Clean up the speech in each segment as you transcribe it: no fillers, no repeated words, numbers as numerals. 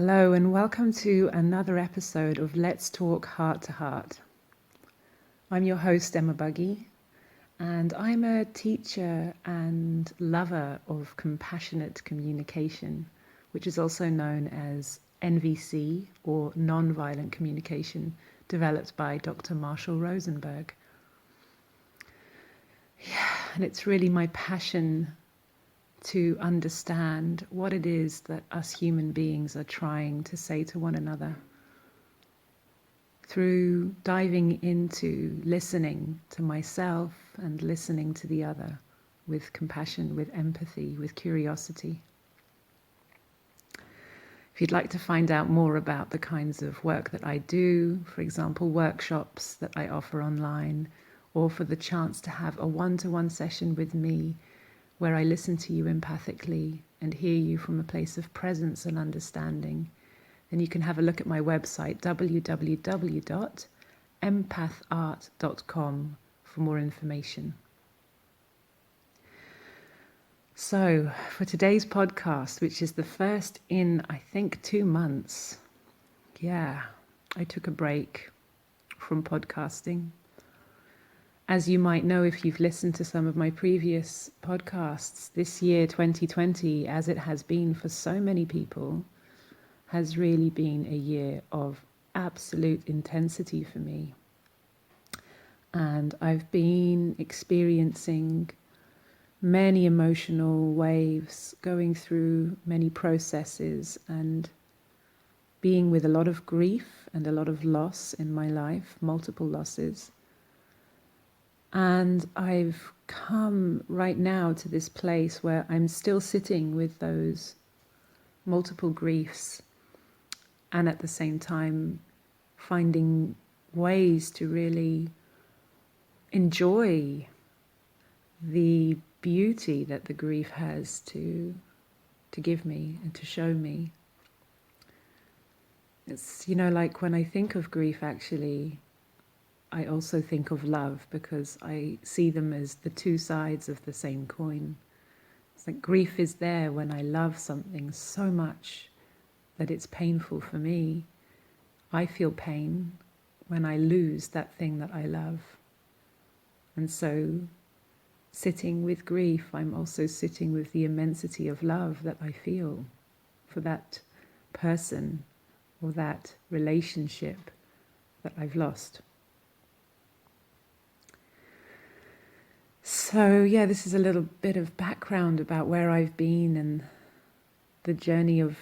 Hello and welcome to another episode of Let's Talk Heart to Heart. I'm your host, Emma Buggy, and I'm a teacher and lover of compassionate communication, which is also known as NVC or nonviolent communication, developed by Dr. Marshall Rosenberg. And it's really my passion to understand what it is that us human beings are trying to say to one another through diving into listening to myself and listening to the other with compassion, with empathy, with curiosity. If you'd like to find out more about the kinds of work that I do, for example, workshops that I offer online, or for the chance to have a one-to-one session with me where I listen to you empathically and hear you from a place of presence and understanding, then you can have a look at my website, www.empathart.com, for more information. So, for today's podcast, which is the first in, I think, 2 months, I took a break from podcasting. As you might know if you've listened to some of my previous podcasts, this year 2020, as it has been for so many people, has really been a year of absolute intensity for me. And I've been experiencing many emotional waves, going through many processes and being with a lot of grief and a lot of loss in my life, multiple losses. And I've come right now to this place where I'm still sitting with those multiple griefs and at the same time finding ways to really enjoy the beauty that the grief has to give me and to show me. It's, like when I think of grief, actually, I also think of love, because I see them as the two sides of the same coin. It's like grief is there when I love something so much that it's painful for me. I feel pain when I lose that thing that I love. And so sitting with grief, I'm also sitting with the immensity of love that I feel for that person or that relationship that I've lost. So this is a little bit of background about where I've been and the journey of,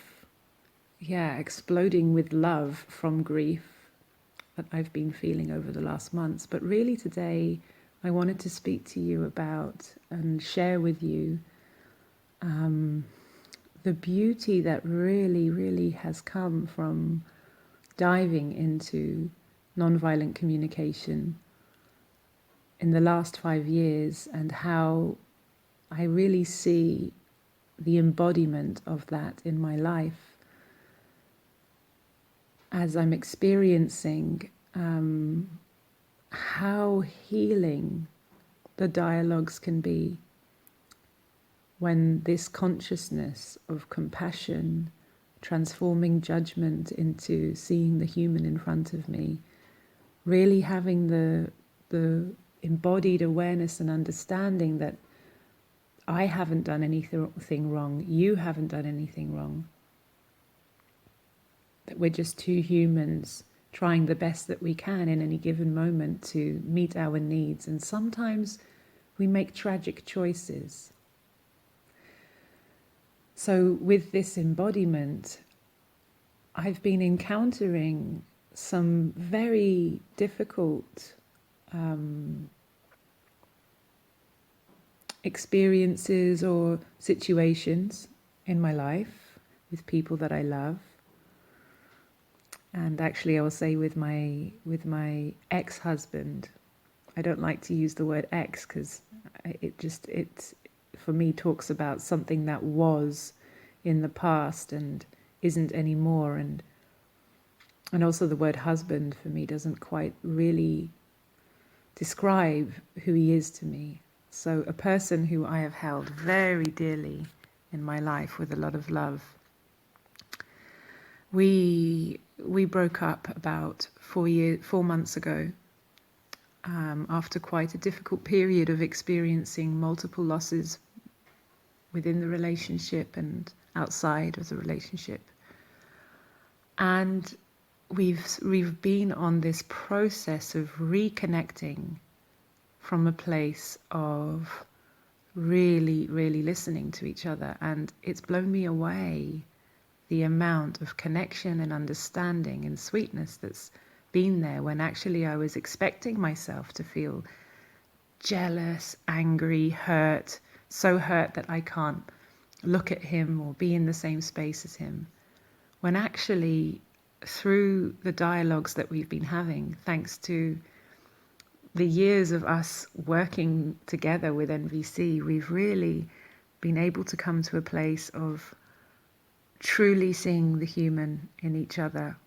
exploding with love from grief that I've been feeling over the last months. But really today, I wanted to speak to you about and share with you the beauty that really, really has come from diving into nonviolent communication in the last 5 years, and how I really see the embodiment of that in my life as I'm experiencing how healing the dialogues can be when this consciousness of compassion, transforming judgment into seeing the human in front of me, really having the embodied awareness and understanding that I haven't done anything wrong, you haven't done anything wrong, that we're just two humans trying the best that we can in any given moment to meet our needs, and sometimes we make tragic choices. So with this embodiment, I've been encountering some very difficult experiences or situations in my life with people that I love. And actually I will say with my ex-husband. I don't like to use the word ex because it for me talks about something that was in the past and isn't anymore, and also the word husband for me doesn't quite really describe who he is to me. So a person who I have held very dearly in my life with a lot of love. We broke up about 4 months ago, after quite a difficult period of experiencing multiple losses within the relationship and outside of the relationship. And we've been on this process of reconnecting from a place of really, really listening to each other. And it's blown me away the amount of connection and understanding and sweetness that's been there, when actually I was expecting myself to feel jealous, angry, hurt, so hurt that I can't look at him or be in the same space as him. When actually, through the dialogues that we've been having, thanks to the years of us working together with NVC, we've really been able to come to a place of truly seeing the human in each other.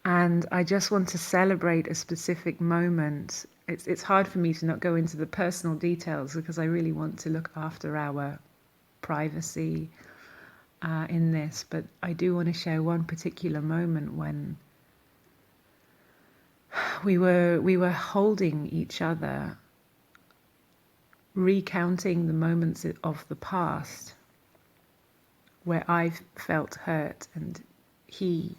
And I just want to celebrate a specific moment. It's hard for me to not go into the personal details, because I really want to look after our privacy in this. But I do want to share one particular moment when we were holding each other, recounting the moments of the past where I felt hurt and he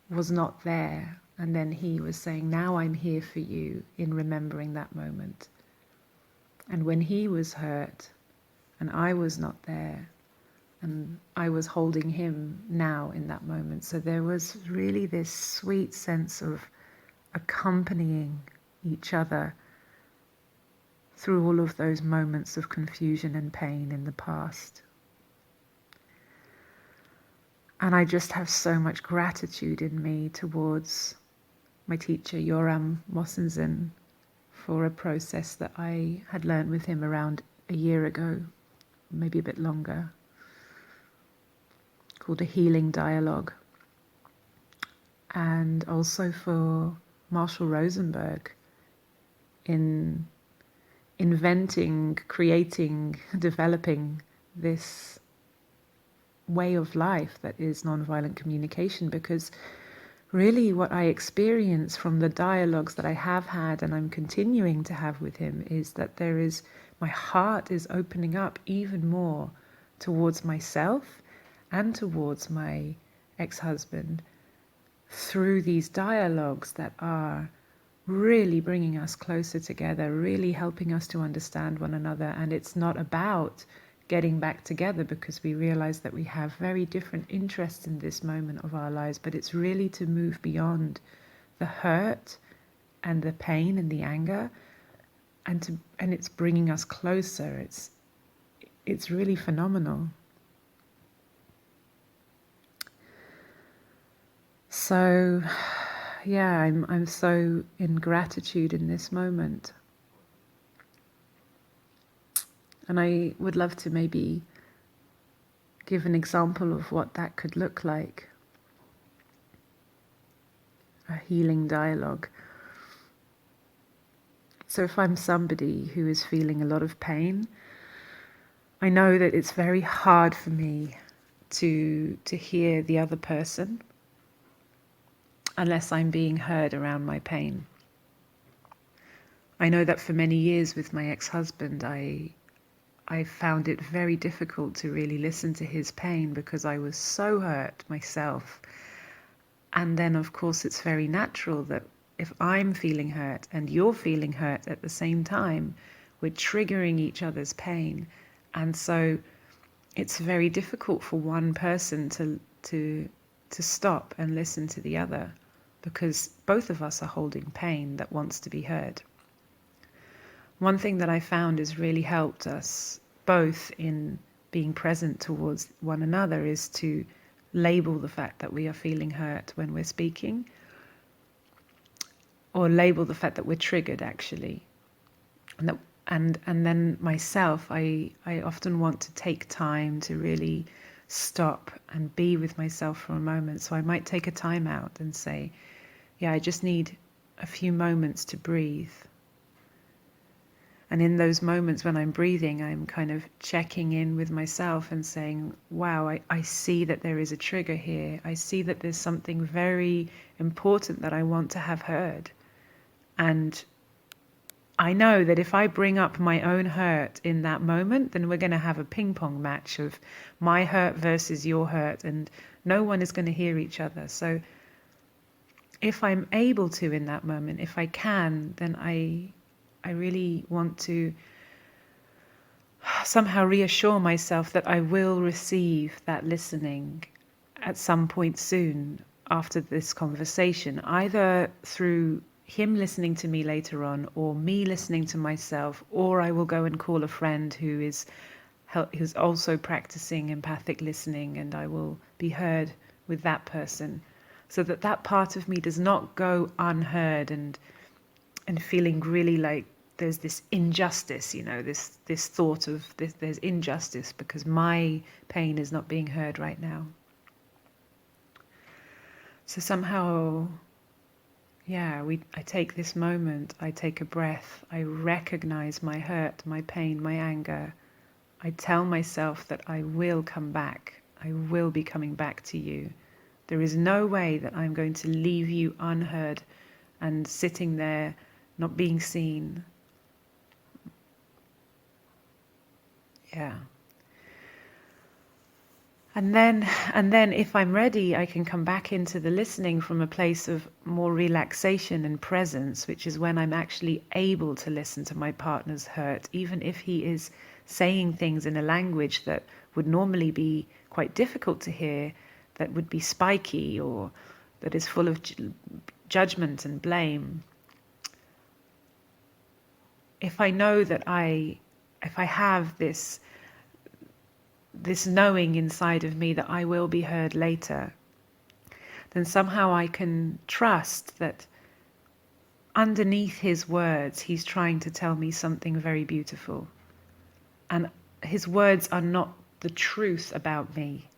was not there. And then he was saying, now I'm here for you, in remembering that moment. And when he was hurt and I was not there, and I was holding him now in that moment. So there was really this sweet sense of accompanying each other through all of those moments of confusion and pain in the past. And I just have so much gratitude in me towards my teacher, Yoram Mosensen, for a process that I had learned with him around a year ago, maybe a bit longer, called a healing dialogue. And also for Marshall Rosenberg in inventing, creating, developing this way of life that is nonviolent communication, because really what I experience from the dialogues that I have had and I'm continuing to have with him is that my heart is opening up even more towards myself and towards my ex-husband through these dialogues that are really bringing us closer together, really helping us to understand one another. And it's not about getting back together, because we realize that we have very different interests in this moment of our lives, but it's really to move beyond the hurt and the pain and the anger, and it's bringing us closer. It's really phenomenal. So yeah, I'm so in gratitude in this moment. And I would love to maybe give an example of what that could look like. A healing dialogue. So if I'm somebody who is feeling a lot of pain, I know that it's very hard for me to hear the other person unless I'm being heard around my pain. I know that for many years with my ex-husband, I found it very difficult to really listen to his pain, because I was so hurt myself. And then, of course, it's very natural that if I'm feeling hurt and you're feeling hurt at the same time, we're triggering each other's pain. And so it's very difficult for one person to stop and listen to the other, because both of us are holding pain that wants to be heard. One thing that I found has really helped us both in being present towards one another is to label the fact that we are feeling hurt when we're speaking, or label the fact that we're triggered, actually. And then myself, I often want to take time to really stop and be with myself for a moment. So I might take a time out and say, yeah, I just need a few moments to breathe. And in those moments when I'm breathing, I'm kind of checking in with myself and saying, wow, I see that there is a trigger here. I see that there's something very important that I want to have heard. And I know that if I bring up my own hurt in that moment, then we're going to have a ping pong match of my hurt versus your hurt, and no one is going to hear each other. So if I'm able to in that moment, if I can, then I really want to somehow reassure myself that I will receive that listening at some point soon after this conversation, either through him listening to me later on, or me listening to myself, or I will go and call a friend who's also practicing empathic listening, and I will be heard with that person, so that that part of me does not go unheard and feeling really like there's this injustice, this thought of there's injustice because my pain is not being heard right now. So somehow, I take this moment, I take a breath, I recognize my hurt, my pain, my anger. I tell myself that I will come back. I will be coming back to you. There is no way that I'm going to leave you unheard and sitting there not being seen. Yeah. And then if I'm ready, I can come back into the listening from a place of more relaxation and presence, which is when I'm actually able to listen to my partner's hurt, even if he is saying things in a language that would normally be quite difficult to hear, that would be spiky or that is full of judgment and blame. If I know that if I have this knowing inside of me that I will be heard later, then somehow I can trust that underneath his words, he's trying to tell me something very beautiful. And his words are not the truth about me.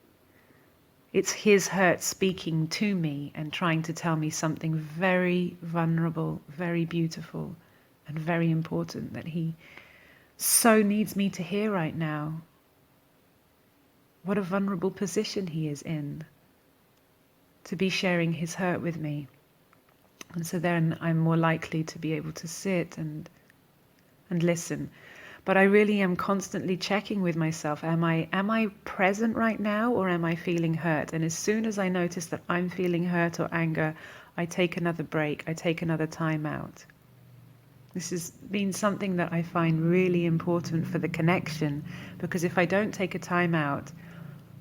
It's his hurt speaking to me and trying to tell me something very vulnerable, very beautiful, and very important that he so needs me to hear right now. What a vulnerable position he is in to be sharing his hurt with me. And so then I'm more likely to be able to sit and listen. But I really am constantly checking with myself, am I present right now, or am I feeling hurt? And as soon as I notice that I'm feeling hurt or anger, I take another break, I take another time out. This has been something that I find really important for the connection, because if I don't take a time out,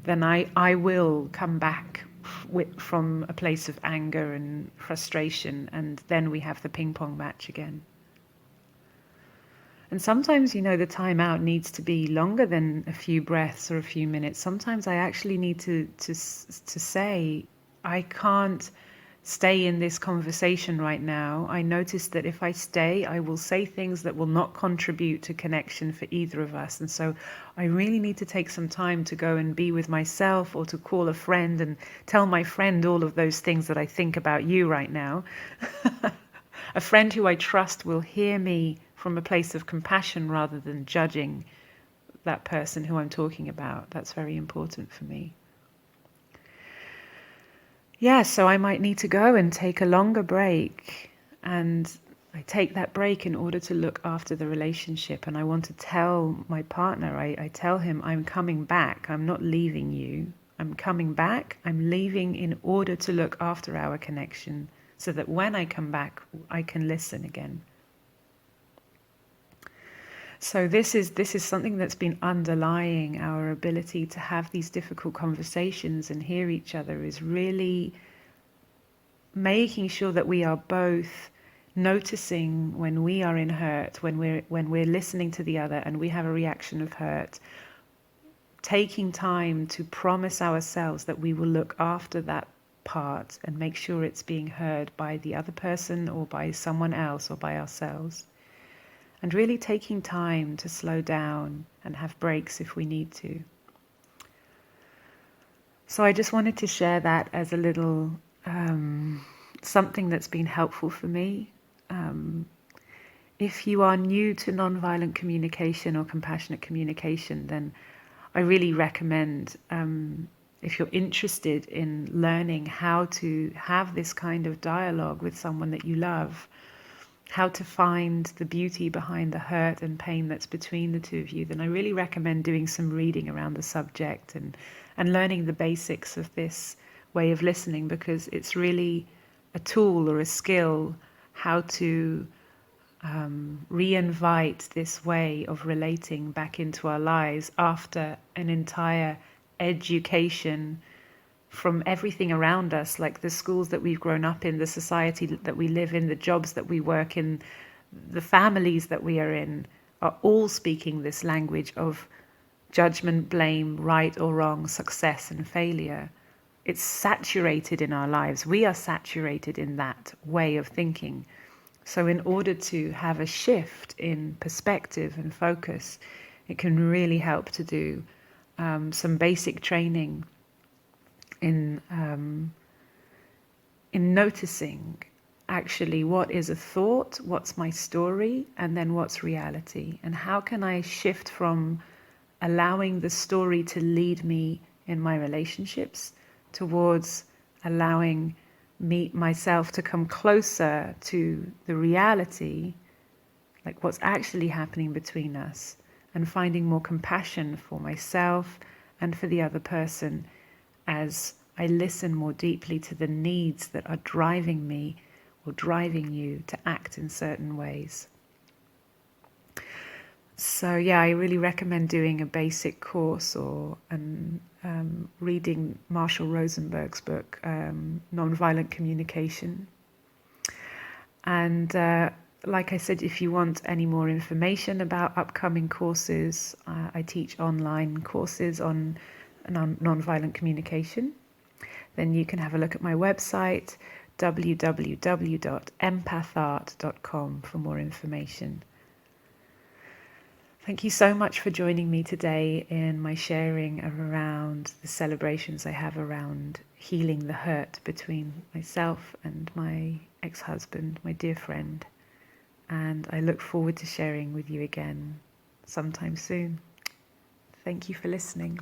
then I will come back from a place of anger and frustration, and then we have the ping pong match again. And sometimes, the time out needs to be longer than a few breaths or a few minutes. Sometimes I actually need to say, I can't stay in this conversation right now. I notice that if I stay, I will say things that will not contribute to connection for either of us. And so I really need to take some time to go and be with myself, or to call a friend and tell my friend all of those things that I think about you right now. A friend who I trust will hear me from a place of compassion rather than judging that person who I'm talking about. That's very important for me. Yeah, so I might need to go and take a longer break, and I take that break in order to look after the relationship. And I want to tell my partner, I tell him, I'm coming back, I'm not leaving you, I'm coming back, I'm leaving in order to look after our connection, so that when I come back, I can listen again. So this is something that's been underlying our ability to have these difficult conversations and hear each other, is really making sure that we are both noticing when we are in hurt, when we're listening to the other and we have a reaction of hurt, taking time to promise ourselves that we will look after that part and make sure it's being heard by the other person or by someone else or by ourselves. And really taking time to slow down and have breaks if we need to. So I just wanted to share that as a little something that's been helpful for me. if you are new to nonviolent communication or compassionate communication, then I really recommend, if you're interested in learning how to have this kind of dialogue with someone that you love, how to find the beauty behind the hurt and pain that's between the two of you, then I really recommend doing some reading around the subject and learning the basics of this way of listening, because it's really a tool or a skill how to re-invite this way of relating back into our lives after an entire education from everything around us, like the schools that we've grown up in, the society that we live in, the jobs that we work in, the families that we are in, are all speaking this language of judgment, blame, right or wrong, success and failure. It's saturated in our lives. We are saturated in that way of thinking. So in order to have a shift in perspective and focus, it can really help to do some basic training in noticing actually what is a thought, what's my story, and then what's reality, and how can I shift from allowing the story to lead me in my relationships towards allowing myself to come closer to the reality, like what's actually happening between us, and finding more compassion for myself and for the other person as I listen more deeply to the needs that are driving me or driving you to act in certain ways. So yeah, I really recommend doing a basic course or reading Marshall Rosenberg's book, Nonviolent Communication. And like I said, if you want any more information about upcoming courses, I teach online courses on nonviolent communication. Then you can have a look at my website, www.empathart.com, for more information. Thank you so much for joining me today in my sharing around the celebrations I have around healing the hurt between myself and my ex-husband, my dear friend. And I look forward to sharing with you again sometime soon. Thank you for listening.